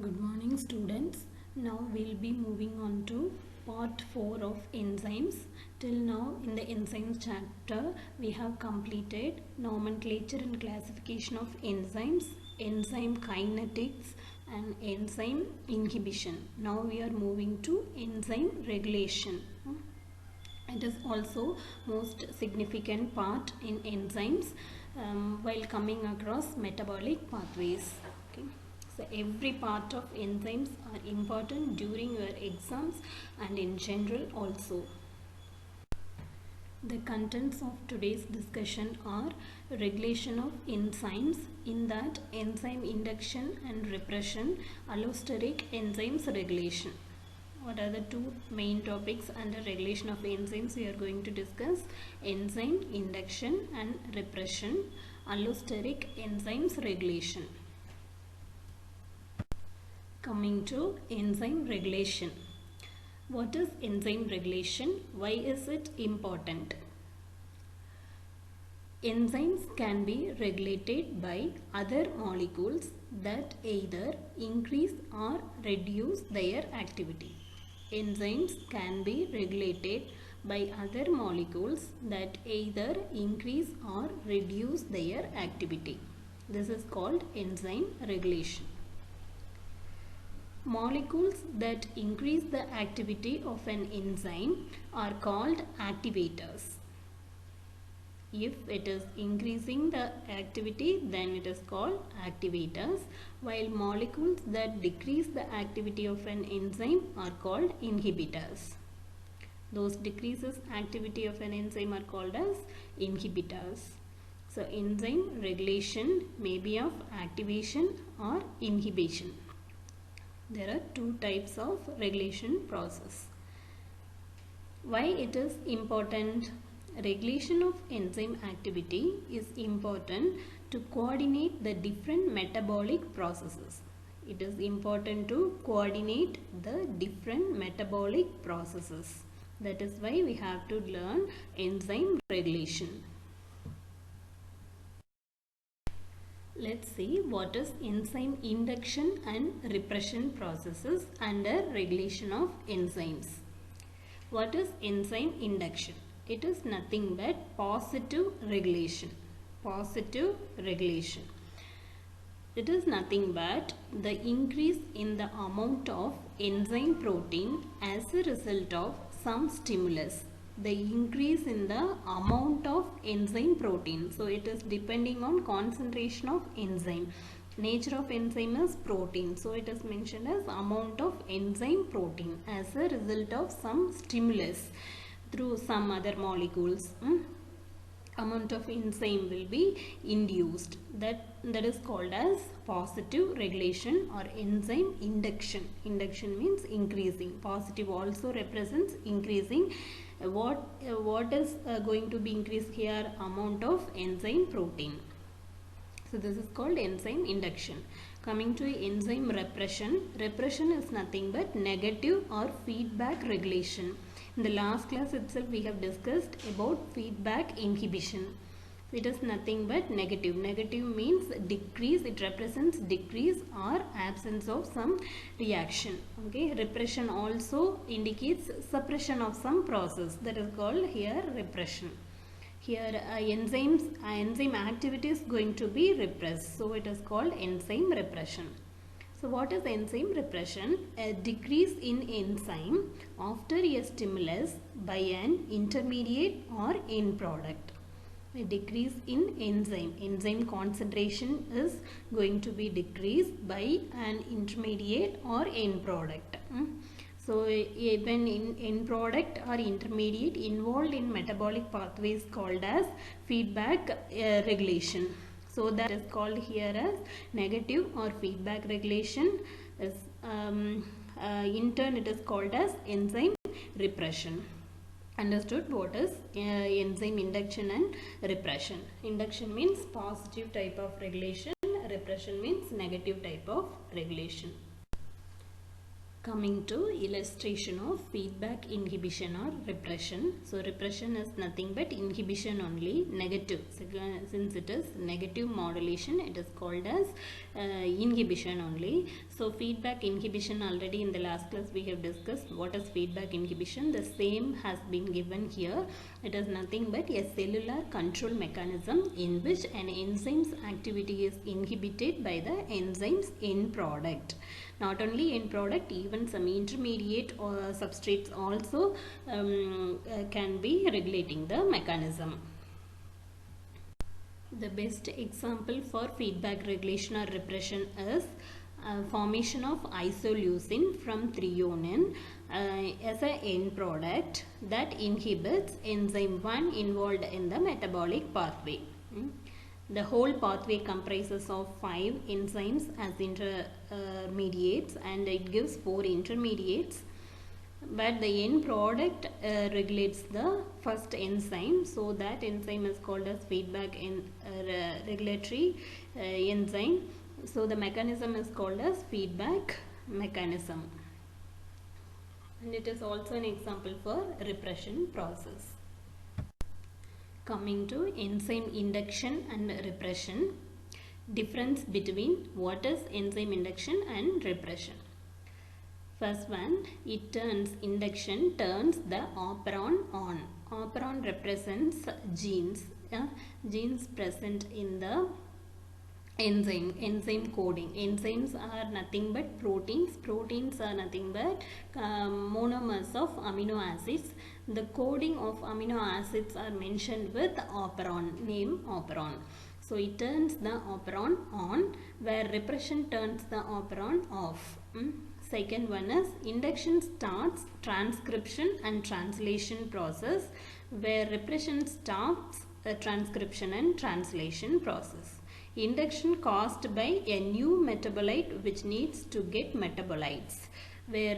Good morning students. Now we'll be moving on to part 4 of enzymes. Till now in the enzymes chapter we have completed nomenclature and classification of enzymes, enzyme kinetics and enzyme inhibition. Now we are moving to enzyme regulation. It is also most significant part in enzymes while coming across metabolic pathways. Okay. So every part of enzymes are important during your exams and in general also. The contents of today's discussion are regulation of enzymes, in that enzyme induction and repression, allosteric enzymes regulation. What are the two main topics under regulation of enzymes we are going to discuss? Enzyme induction and repression, allosteric enzymes regulation. Coming to enzyme regulation. What is enzyme regulation? Why is it important? Enzymes can be regulated by other molecules that either increase or reduce their activity. Enzymes can be regulated by other molecules that either increase or reduce their activity. This is called enzyme regulation. Molecules that increase the activity of an enzyme are called activators. If it is increasing the activity, then it is called activators, while molecules that decrease the activity of an enzyme are called inhibitors. Those decreases activity of an enzyme are called as inhibitors. So enzyme regulation may be of activation or inhibition. There are two types of regulation process. Why it is important? Regulation of enzyme activity is important to coordinate the different metabolic processes. It is important to coordinate the different metabolic processes. That is why we have to learn enzyme regulation. Let's see what is enzyme induction and repression processes under regulation of enzymes. What is enzyme induction? It is nothing but positive regulation. Positive regulation. It is nothing but the increase in the amount of enzyme protein as a result of some stimulus. The increase in the amount of enzyme protein. So it is depending on concentration of enzyme. Nature of enzyme is protein. So it is mentioned as amount of enzyme protein as a result of some stimulus through some other molecules. Amount of enzyme will be induced. That is called as positive regulation or enzyme induction. Induction means increasing. Positive also represents increasing. What is going to be increased here? Amount of enzyme protein. So this is called enzyme induction. Coming to enzyme repression. Repression is nothing but negative or feedback regulation. In the last class itself we have discussed about feedback inhibition. It is nothing but negative. Negative means decrease. It represents decrease or absence of some reaction. Okay. Repression also indicates suppression of some process. That is called here repression. Here enzyme activity is going to be repressed. So it is called enzyme repression. So what is enzyme repression? A decrease in enzyme after a stimulus by an intermediate or end product. A decrease in enzyme. Enzyme concentration is going to be decreased by an intermediate or end product. So even in end product or intermediate involved in metabolic pathways called as feedback regulation. So that is called here as negative or feedback regulation. In turn it is called as enzyme repression. Understood what is enzyme induction and repression? Induction means positive type of regulation. Repression means negative type of regulation. Coming to illustration of feedback inhibition or repression. So repression is nothing but inhibition only, negative. Since it is negative modulation, it is called as inhibition only. So feedback inhibition, already in the last class we have discussed what is feedback inhibition. The same has been given here. It is nothing but a cellular control mechanism in which an enzyme's activity is inhibited by the enzyme's end product. Not only end product, even some intermediate or substrates also can be regulating the mechanism. The best example for feedback regulation or repression is formation of isoleucine from threonine as an end product that inhibits enzyme 1 involved in the metabolic pathway. The whole pathway comprises of 5 enzymes as intermediates, and it gives 4 intermediates, but the end product regulates the first enzyme, so that enzyme is called as feedback regulatory enzyme. So the mechanism is called as feedback mechanism, and it is also an example for repression process. Coming to enzyme induction and repression. Difference between what is enzyme induction and repression. First one, induction turns the operon on. Operon represents genes. Genes present in the enzyme coding. Enzymes are nothing but proteins. Proteins are nothing but monomers of amino acids. The coding of amino acids are mentioned with operon, name operon. So it turns the operon on, where repression turns the operon off. Second one is induction starts transcription and translation process, where repression stops the transcription and translation process. Induction caused by a new metabolite which needs to get metabolites, where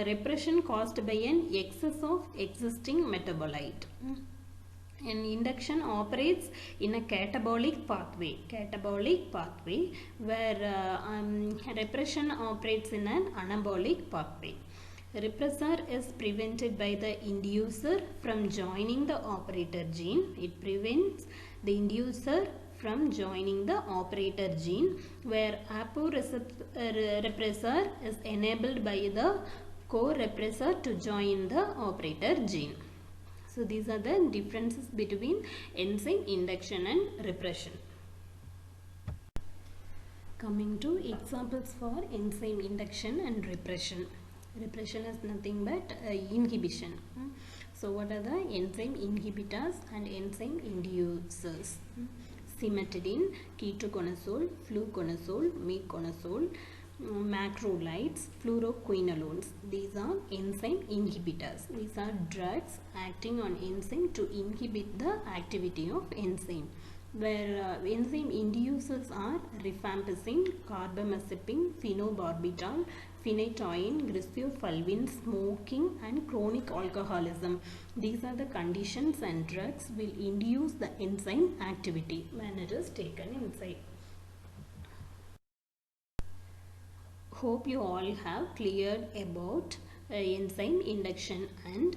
repression caused by an excess of existing metabolite. And induction operates in a catabolic pathway, where repression operates in an anabolic pathway. Repressor is prevented by the inducer from joining the operator gene. It prevents the inducer from joining the operator gene, where aporepressor is enabled by the co-repressor to join the operator gene. So these are the differences between enzyme induction and repression. Coming to examples for enzyme induction and repression. Repression is nothing but inhibition. So what are the enzyme inhibitors and enzyme inducers? Cimetidine, ketoconazole, fluconazole, meconazole, macrolides, fluoroquinolones. These are enzyme inhibitors. These are drugs acting on enzyme to inhibit the activity of enzyme. Where enzyme inducers are rifampicin, carbamazepine, phenobarbital, phenytoin, griseofulvin, smoking and chronic alcoholism. These are the conditions and drugs will induce the enzyme activity when it is taken inside. Hope you all have cleared about enzyme induction and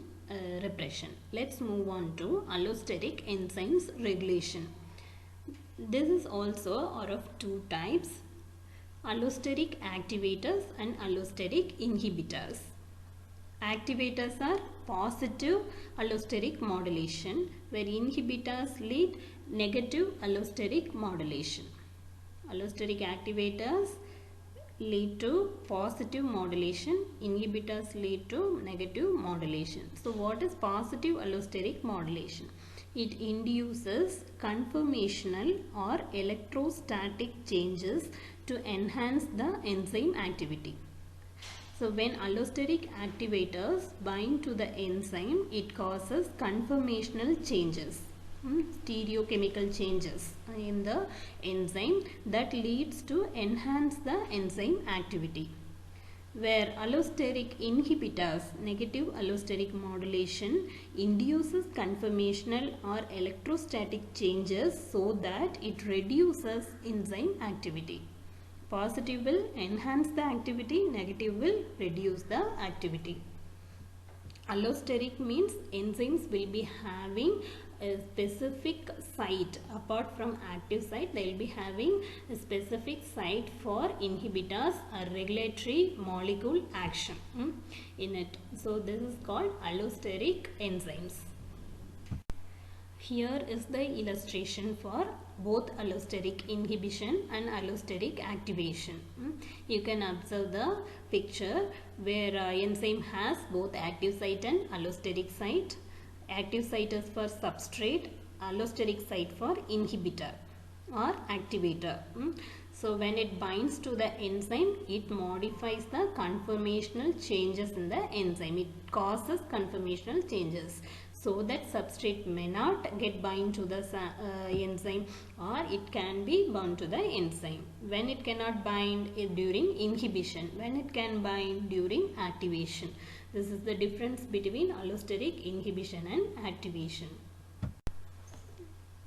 repression. Let's move on to allosteric enzymes regulation. This is also are of two types: allosteric activators and allosteric inhibitors. Activators are positive allosteric modulation, where inhibitors lead negative allosteric modulation. Allosteric activators lead to positive modulation, inhibitors lead to negative modulation. So what is positive allosteric modulation? It induces conformational or electrostatic changes to enhance the enzyme activity. So when allosteric activators bind to the enzyme, it causes conformational changes, stereochemical changes in the enzyme that leads to enhance the enzyme activity. Where allosteric inhibitors, negative allosteric modulation, induces conformational or electrostatic changes so that it reduces enzyme activity. Positive will enhance the activity, negative will reduce the activity. Allosteric means enzymes will be having a specific site. Apart from active site, they will be having a specific site for inhibitors or regulatory molecule action in it. So this is called allosteric enzymes. Here is the illustration for both allosteric inhibition and allosteric activation. You can observe the picture where enzyme has both active site and allosteric site. Active site is for substrate, allosteric site for inhibitor or activator. So when it binds to the enzyme, it modifies the conformational changes in the enzyme. It causes conformational changes, so that substrate may not get bind to the enzyme, or it can be bound to the enzyme. When it cannot bind during inhibition, when it can bind during activation. This is the difference between allosteric inhibition and activation.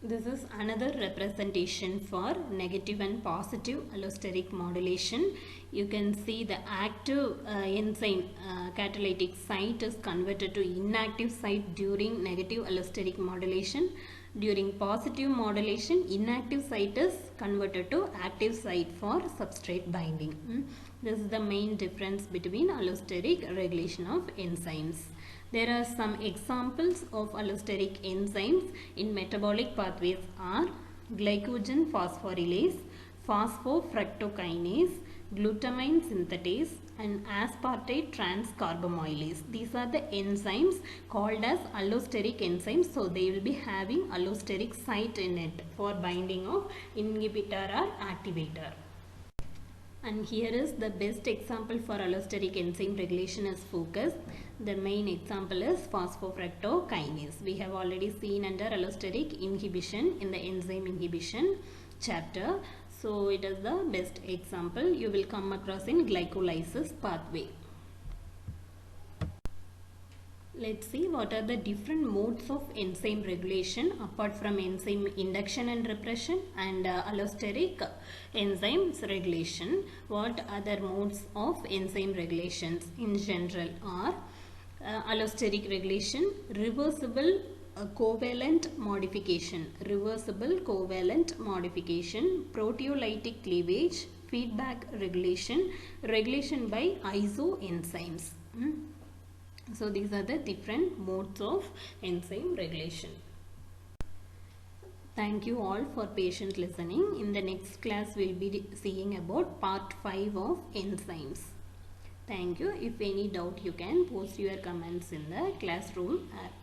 This is another representation for negative and positive allosteric modulation. You can see the active enzyme catalytic site is converted to inactive site during negative allosteric modulation. During positive modulation, inactive site is converted to active site for substrate binding. This is the main difference between allosteric regulation of enzymes. There are some examples of allosteric enzymes in metabolic pathways are glycogen phosphorylase, phosphofructokinase, glutamine synthetase and aspartate transcarbamylase. These are the enzymes called as allosteric enzymes. So they will be having allosteric site in it for binding of inhibitor or activator. And here is the best example for allosteric enzyme regulation is focus. The main example is phosphofructokinase. We have already seen under allosteric inhibition in the enzyme inhibition chapter. So it is the best example you will come across in glycolysis pathway. Let's see what are the different modes of enzyme regulation apart from enzyme induction and repression and allosteric enzymes regulation. What other modes of enzyme regulations in general are allosteric regulation, reversible covalent modification, proteolytic cleavage, feedback regulation, regulation by isoenzymes. So these are the different modes of enzyme regulation. Thank you all for patient listening. In the next class we will be seeing about part 5 of enzymes. Thank you. If any doubt you can post your comments in the classroom app.